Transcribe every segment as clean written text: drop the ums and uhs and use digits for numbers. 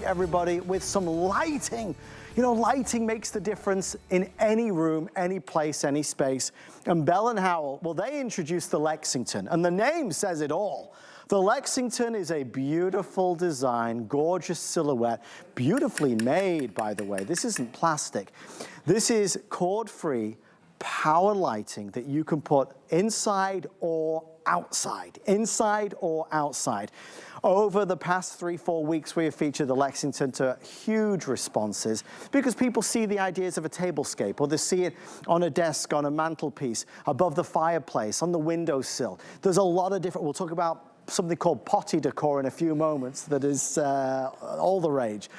everybody with some lighting. You know, lighting makes the difference in any room, any place, any space. And Bell and Howell, well, they introduced the Lexington, and the name says it all. The Lexington is a beautiful design, gorgeous silhouette, beautifully made, by the way. This isn't plastic. This is cord-free power lighting that you can put inside or outside, inside or outside. Over the past 3-4 weeks, we have featured the Lexington to huge responses because people see the ideas of a tablescape, or they see it on a desk, on a mantelpiece, above the fireplace, on the windowsill. There's a lot of different, we'll talk about something called potty decor in a few moments that is all the rage.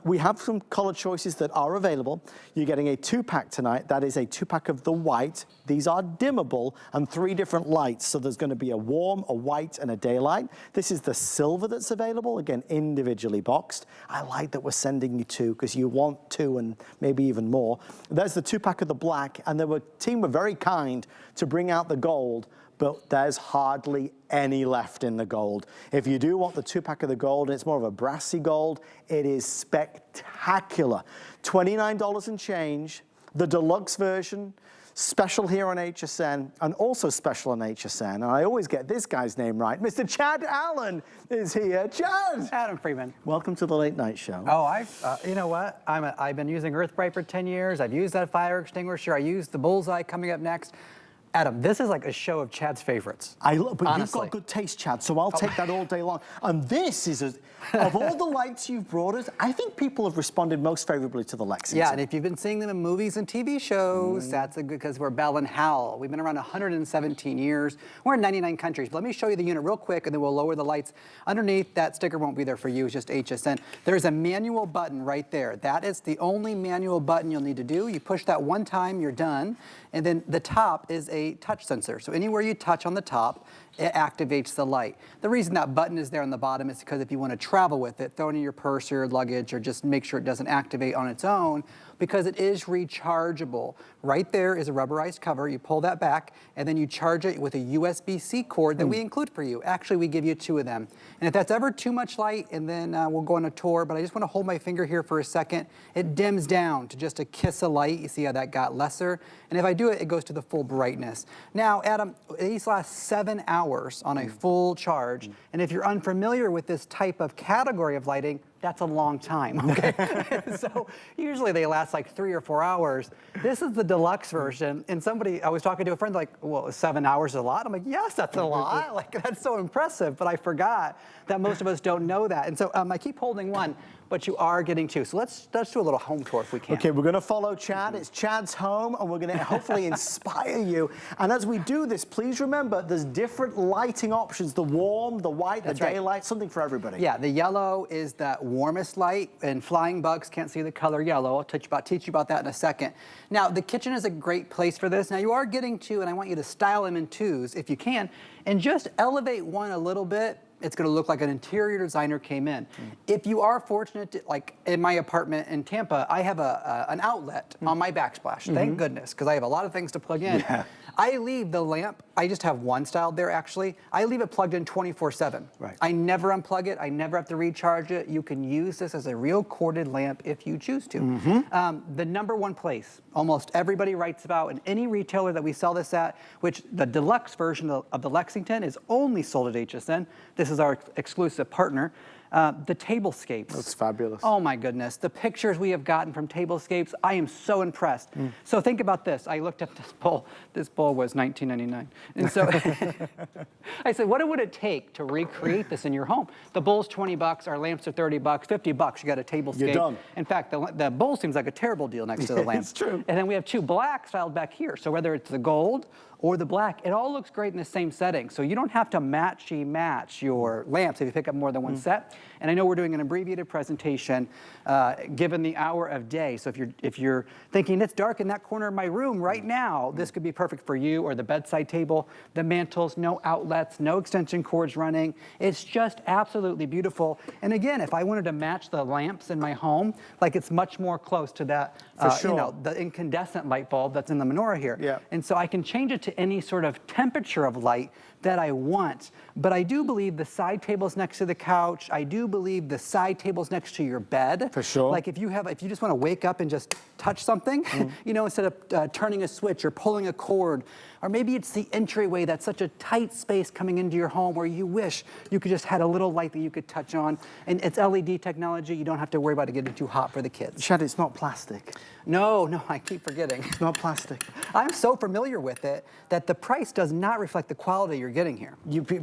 We have some color choices that are available. You're getting a 2-pack tonight. That is a 2-pack of the white. These are dimmable and 3 different lights. So there's going to be a warm, a white, and a daylight. This is the silver that's available, again, individually boxed. I like that we're sending you 2 because you want 2 and maybe even more. There's the 2-pack of the black, and the team were very kind to bring out the gold, but there's hardly any left in the gold. If you do want the 2-pack of the gold, and it's more of a brassy gold, it is spectacular. $29 and change. The deluxe version, special here on HSN, and also special on HSN. And I always get this guy's name right. Mr. Chad Allen is here. Chad! Adam Freeman. Welcome to the Late Night Show. Oh, you know what? I've been using Earthbright for 10 years. I've used that fire extinguisher. I used the Bullseye coming up next. Adam, this is like a show of Chad's favorites. But honestly. You've got good taste, Chad, so I'll take that all day long. And this is, of all the lights you've brought us, I think people have responded most favorably to the Lexington. Yeah, and if you've been seeing them in movies and TV shows, that's a good, because we're Bell and Howell. We've been around 117 years. We're in 99 countries. But let me show you the unit real quick, and then we'll lower the lights. Underneath, that sticker won't be there for you, it's just HSN. There's a manual button right there. That is the only manual button you'll need to do. You push that one time, you're done. And then the top is a touch sensor. So anywhere you touch on the top, it activates the light. The reason that button is there on the bottom is because if you want to travel with it, throw it in your purse or your luggage, or just make sure it doesn't activate on its own, because it is rechargeable. Right there is a rubberized cover. You pull that back, and then you charge it with a USB-C cord that we include for you. Actually, we give you 2 of them. And if that's ever too much light, and then we'll go on a tour, but I just want to hold my finger here for a second. It dims down to just a kiss of light. You see how that got lesser? And if I do it, it goes to the full brightness. Now, Adam, these last 7 hours on a full charge, and if you're unfamiliar with this type of category of lighting, that's a long time, okay? So usually they last like 3 or 4 hours. This is the deluxe version, and I was talking to a friend like, well, 7 hours is a lot? I'm like, yes, that's a lot. Like, that's so impressive, but I forgot that most of us don't know that. And so I keep holding one, but you are getting 2. So let's do a little home tour if we can. Okay, we're gonna follow Chad. It's Chad's home, and we're gonna hopefully inspire you. And as we do this, please remember there's different lighting options, the warm, the white, the daylight, something for everybody. Yeah, the yellow is the warmest light, and flying bugs can't see the color yellow. I'll teach you about that in a second. Now, the kitchen is a great place for this. Now, you are getting 2, and I want you to style them in 2s if you can, and just elevate one a little bit. It's going to look like an interior designer came in. If you are fortunate, to, like in my apartment in Tampa, I have an outlet on my backsplash. Thank goodness, because I have a lot of things to plug in. Yeah. I leave the lamp, I just have one styled there actually. I leave it plugged in 24/7. Right. I never unplug it. I never have to recharge it. You can use this as a real corded lamp if you choose to. The #1 place almost everybody writes about in any retailer that we sell this at, which the deluxe version of the Lexington is only sold at HSN. This is our exclusive partner. The tablescapes. That's fabulous. Oh my goodness. The pictures we have gotten from tablescapes, I am so impressed. So think about this. I looked at this bowl. This bowl was $19.99. And so I said, what would it take to recreate this in your home? The bowl's $20, our lamps are $30, $50, you got a tablescape. You're done. In fact, the bowl seems like a terrible deal next to the lamp. It's true. And then we have 2 black styled back here. So whether it's the gold or the black, it all looks great in the same setting. So you don't have to match your lamps if you pick up more than one set. And I know we're doing an abbreviated presentation given the hour of day. So if you're thinking it's dark in that corner of my room right now, this could be perfect for you, or the bedside table, the mantles, no outlets, no extension cords running. It's just absolutely beautiful. And again, if I wanted to match the lamps in my home, like it's much more close to that, you know, the incandescent light bulb that's in the menorah here. Yeah. And so I can change it to any sort of temperature of light that I want. But I do believe the side table's next to the couch. I do believe the side table's next to your bed. For sure. Like if you just want to wake up and just touch something, you know, instead of turning a switch or pulling a cord, or maybe it's the entryway that's such a tight space coming into your home where you wish you could just had a little light that you could touch on. And it's LED technology. You don't have to worry about it getting too hot for the kids. Chad, it's not plastic. No, I keep forgetting. It's not plastic. I'm so familiar with it that the price does not reflect the quality you're getting here.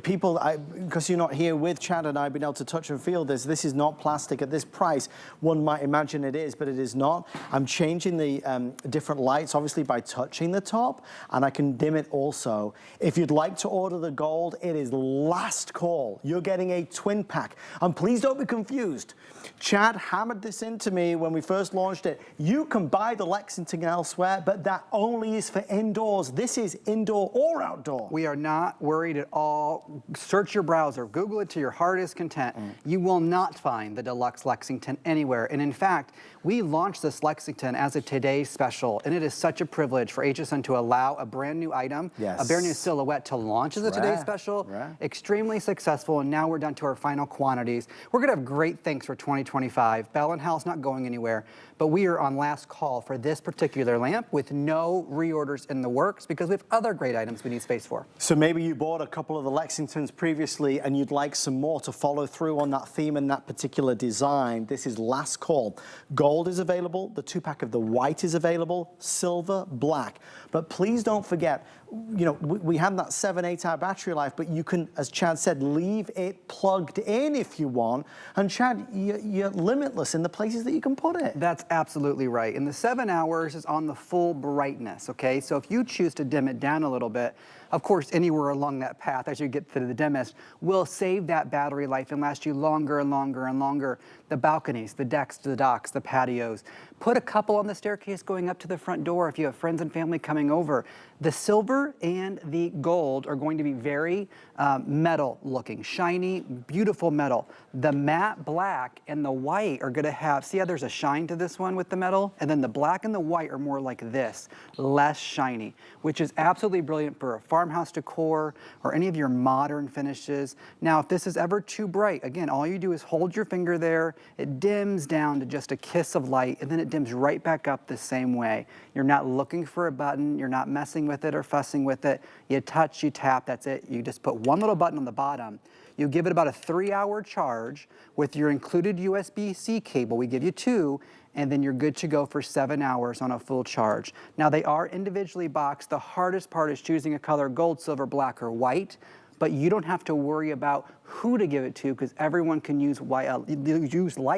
People, because you're not here with Chad and I being able to touch and feel this is not plastic at this price. One might imagine it is, but it is not. I'm changing the different lights, obviously, by touching the top, and I can dim it also. If you'd like to order the gold, it is last call. You're getting a twin pack. And please don't be confused. Chad hammered this into me when we first launched it. You can buy the Lexington elsewhere, but that only is for indoors. This is indoor or outdoor. We are not worried at all. Search your browser, Google it to your heart's content. You will not find the Deluxe Lexington anywhere. And in fact, we launched this Lexington as a today's special, and it is such a privilege for HSN to allow a brand new item, a brand new silhouette to launch as a today's special. Extremely successful, and now we're down to our final quantities. We're gonna have great things for 2025. Bell & Howell's not going anywhere, but we are on last call for this particular lamp with no reorders in the works because we have other great items we need space for. So maybe you bought a couple of the Lexingtons previously and you'd like some more to follow through on that theme and that particular design. This is last call. Gold is available, the 2-pack of the white is available, silver, black. But please don't forget, you know, we have that 7-8 hour battery life, but you can, as Chad said, leave it plugged in if you want. And Chad, you're limitless in the places that you can put it. That's absolutely right. And the 7 hours is on the full brightness, okay? So if you choose to dim it down a little bit, of course, anywhere along that path as you get to the dimmest will save that battery life and last you longer and longer and longer. The balconies, the decks, the docks, the patios. Put a couple on the staircase going up to the front door if you have friends and family coming over. The silver and the gold are going to be very metal looking, shiny, beautiful metal. The matte black and the white are gonna have, see how there's a shine to this one with the metal? And then the black and the white are more like this, less shiny, which is absolutely brilliant for a farmhouse decor or any of your modern finishes. Now, if this is ever too bright, again, all you do is hold your finger there, it dims down to just a kiss of light, and then it dims right back up the same way. You're not looking for a button, you're not messing with it or fussing with it. You touch, you tap, that's it. You just put one little button on the bottom. You give it about a 3-hour charge with your included USB-C cable. We give you 2, and then you're good to go for 7 hours on a full charge. Now, they are individually boxed. The hardest part is choosing a color, gold, silver, black, or white. But you don't have to worry about who to give it to because everyone can use light,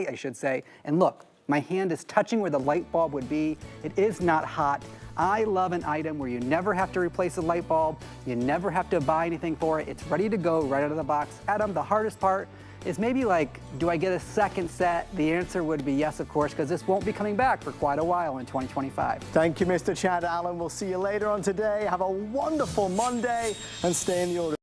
I should say. And look, my hand is touching where the light bulb would be. It is not hot. I love an item where you never have to replace a light bulb. You never have to buy anything for it. It's ready to go right out of the box. Adam, the hardest part is maybe like, do I get a second set? The answer would be yes, of course, because this won't be coming back for quite a while in 2025. Thank you, Mr. Chad Allen. We'll see you later on today. Have a wonderful Monday and stay in the order.